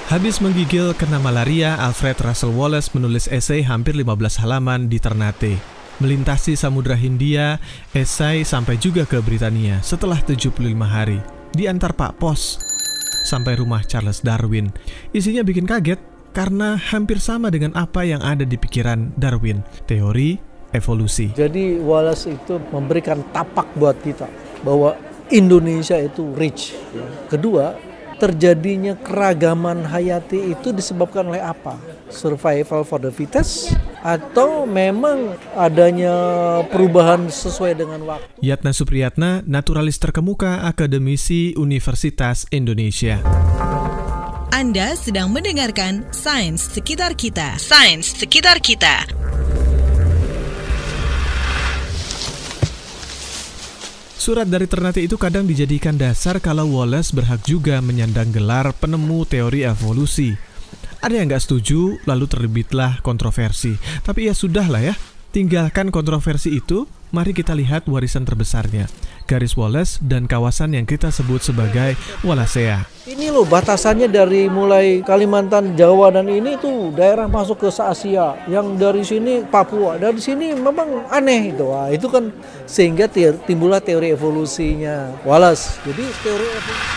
Habis menggigil kena malaria, Alfred Russel Wallace menulis esai hampir 15 halaman di Ternate. Melintasi Samudra Hindia, esai sampai juga ke Britania setelah 75 hari. Diantar Pak Pos sampai rumah Charles Darwin. Isinya bikin kaget karena hampir sama dengan apa yang ada di pikiran Darwin, teori evolusi. Jadi Wallace itu memberikan tapak buat kita bahwa Indonesia itu rich. Kedua, terjadinya keragaman hayati itu disebabkan oleh apa? Survival for the fittest atau memang adanya perubahan sesuai dengan waktu? Yatna Supriyatna, naturalis terkemuka, akademisi Universitas Indonesia. Anda sedang mendengarkan Sains Sekitar Kita. Sains Sekitar Kita. Surat dari Ternate itu kadang dijadikan dasar kalau Wallace berhak juga menyandang gelar penemu teori evolusi. Ada yang nggak setuju, lalu terbitlah kontroversi. Tapi ya sudahlah ya, tinggalkan kontroversi itu, mari kita lihat warisan terbesarnya. Garis Wallace dan kawasan yang kita sebut sebagai Wallacea. Ini loh batasannya dari mulai Kalimantan, Jawa dan ini tuh daerah masuk ke Asia. Yang dari sini Papua, dari sini memang aneh itu. Wah, itu kan sehingga timbullah teori evolusinya Wallace. Jadi teori evolusi.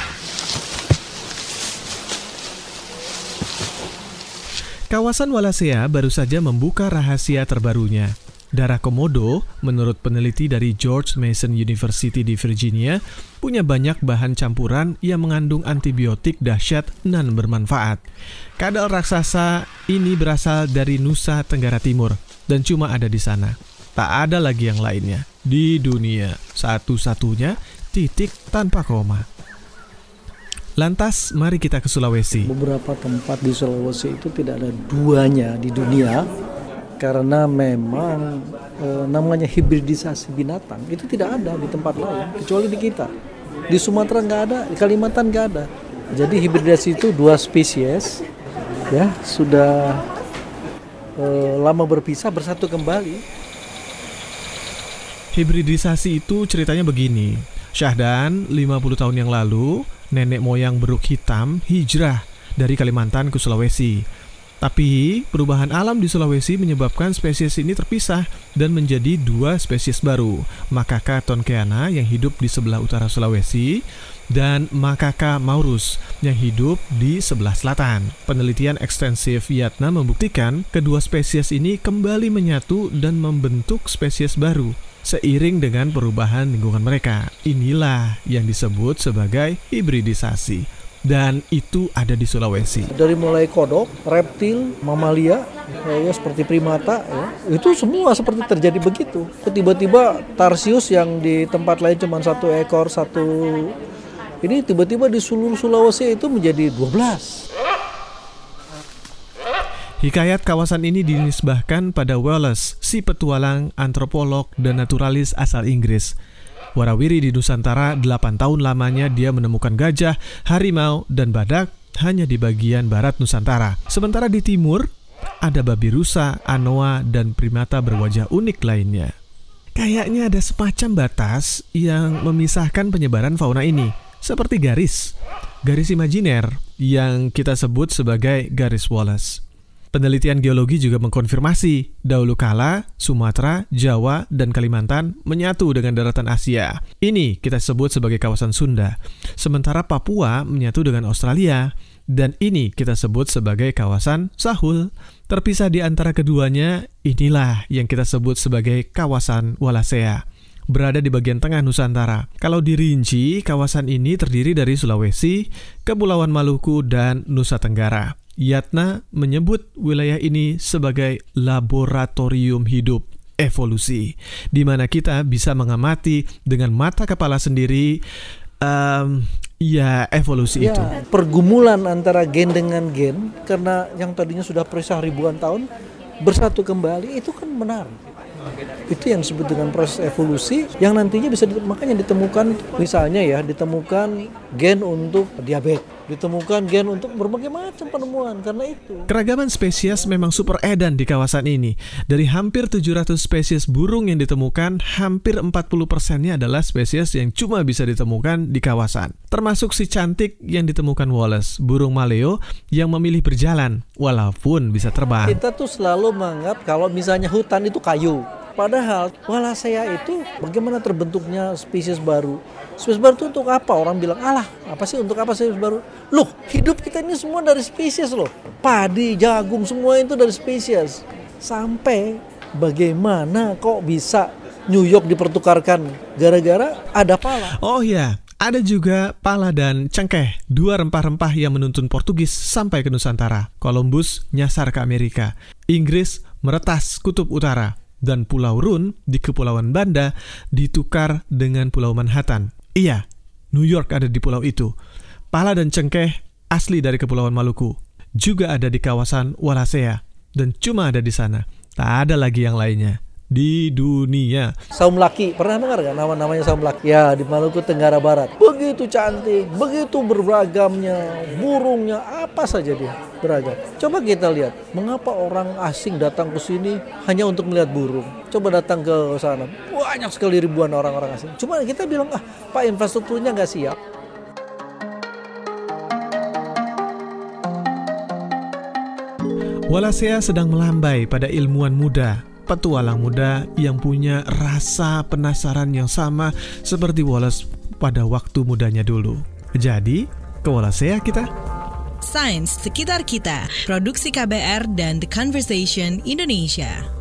Kawasan Wallacea baru saja membuka rahasia terbarunya. Darah komodo, menurut peneliti dari George Mason University di Virginia, punya banyak bahan campuran yang mengandung antibiotik dahsyat dan bermanfaat. Kadal raksasa ini berasal dari Nusa Tenggara Timur dan cuma ada di sana. Tak ada lagi yang lainnya. Di dunia, satu-satunya titik tanpa koma. Lantas, mari kita ke Sulawesi. Beberapa tempat di Sulawesi itu tidak ada duanya di dunia. Karena memang namanya hibridisasi binatang itu tidak ada di tempat lain kecuali di kita. Di Sumatera nggak ada, di Kalimantan nggak ada. Jadi hibridisasi itu dua spesies ya sudah lama berpisah bersatu kembali. Hibridisasi itu ceritanya begini. Syahdan 50 tahun yang lalu, nenek moyang beruk hitam hijrah dari Kalimantan ke Sulawesi. Tapi perubahan alam di Sulawesi menyebabkan spesies ini terpisah dan menjadi dua spesies baru, Macaca tonkeana yang hidup di sebelah utara Sulawesi dan Macaca maurus yang hidup di sebelah selatan. Penelitian ekstensif Yatna membuktikan kedua spesies ini kembali menyatu dan membentuk spesies baru seiring dengan perubahan lingkungan mereka. Inilah yang disebut sebagai hibridisasi. Dan itu ada di Sulawesi. Dari mulai kodok, reptil, mamalia, ya seperti primata, ya, itu semua seperti terjadi begitu. Tiba-tiba tarsius yang di tempat lain cuma satu ekor, ini tiba-tiba di seluruh Sulawesi itu menjadi 12. Hikayat kawasan ini dinisbahkan pada Wallace, si petualang, antropolog, dan naturalis asal Inggris. Warawiri di Nusantara 8 tahun lamanya dia menemukan gajah, harimau, dan badak hanya di bagian barat Nusantara. Sementara di timur ada babi rusa, anoa, dan primata berwajah unik lainnya. Kayaknya ada semacam batas yang memisahkan penyebaran fauna ini, seperti garis imajiner yang kita sebut sebagai garis Wallace. Penelitian geologi juga mengkonfirmasi dahulu kala Sumatera, Jawa, dan Kalimantan menyatu dengan daratan Asia. Ini kita sebut sebagai kawasan Sunda. Sementara Papua menyatu dengan Australia. Dan ini kita sebut sebagai kawasan Sahul. Terpisah di antara keduanya, inilah yang kita sebut sebagai kawasan Wallacea. Berada di bagian tengah Nusantara. Kalau dirinci, kawasan ini terdiri dari Sulawesi, Kepulauan Maluku, dan Nusa Tenggara. Yatna menyebut wilayah ini sebagai laboratorium hidup evolusi, di mana kita bisa mengamati dengan mata kepala sendiri evolusi itu. Pergumulan antara gen dengan gen, karena yang tadinya sudah pisah ribuan tahun bersatu kembali, itu kan menarik. Itu yang disebut dengan proses evolusi yang nantinya bisa makanya ditemukan, misalnya ya, ditemukan gen untuk diabetes. Ditemukan gen untuk berbagai macam penemuan karena itu. Keragaman spesies memang super edan di kawasan ini. Dari hampir 700 spesies burung yang ditemukan, hampir 40%-nya adalah spesies yang cuma bisa ditemukan di kawasan. Termasuk si cantik yang ditemukan Wallace, burung maleo yang memilih berjalan walaupun bisa terbang. Kita tuh selalu menganggap kalau misalnya hutan itu kayu. Padahal Wallacea itu bagaimana terbentuknya spesies baru. Spesies baru itu untuk apa? Orang bilang, alah, apa sih untuk apa spesies baru? Loh, hidup kita ini semua dari spesies loh. Padi, jagung, semua itu dari spesies. Sampai bagaimana kok bisa New York dipertukarkan gara-gara ada pala. Oh ya, ada juga pala dan cengkeh, dua rempah-rempah yang menuntun Portugis sampai ke Nusantara. Columbus nyasar ke Amerika. Inggris meretas kutub utara. Dan Pulau Run di Kepulauan Banda ditukar dengan Pulau Manhattan. Iya, New York ada di pulau itu. Pala dan cengkeh asli dari Kepulauan Maluku. Juga ada di kawasan Wallacea. Dan cuma ada di sana. Tak ada lagi yang lainnya di dunia. Saum laki, pernah dengar gak namanya saum laki? Ya, di Maluku Tenggara Barat. Begitu cantik, begitu beragamnya, burungnya, apa saja dia beragam. Coba kita lihat, mengapa orang asing datang ke sini hanya untuk melihat burung. Coba datang ke sana, banyak sekali ribuan orang-orang asing. Cuma kita bilang, Pak, infrastrukturnya gak siap. Wallacea sedang melambai pada ilmuwan muda, petualang muda yang punya rasa penasaran yang sama seperti Wallace pada waktu mudanya dulu. Jadi, ke Wallacea kita. Sains Sekitar Kita, Produksi KBR dan The Conversation Indonesia.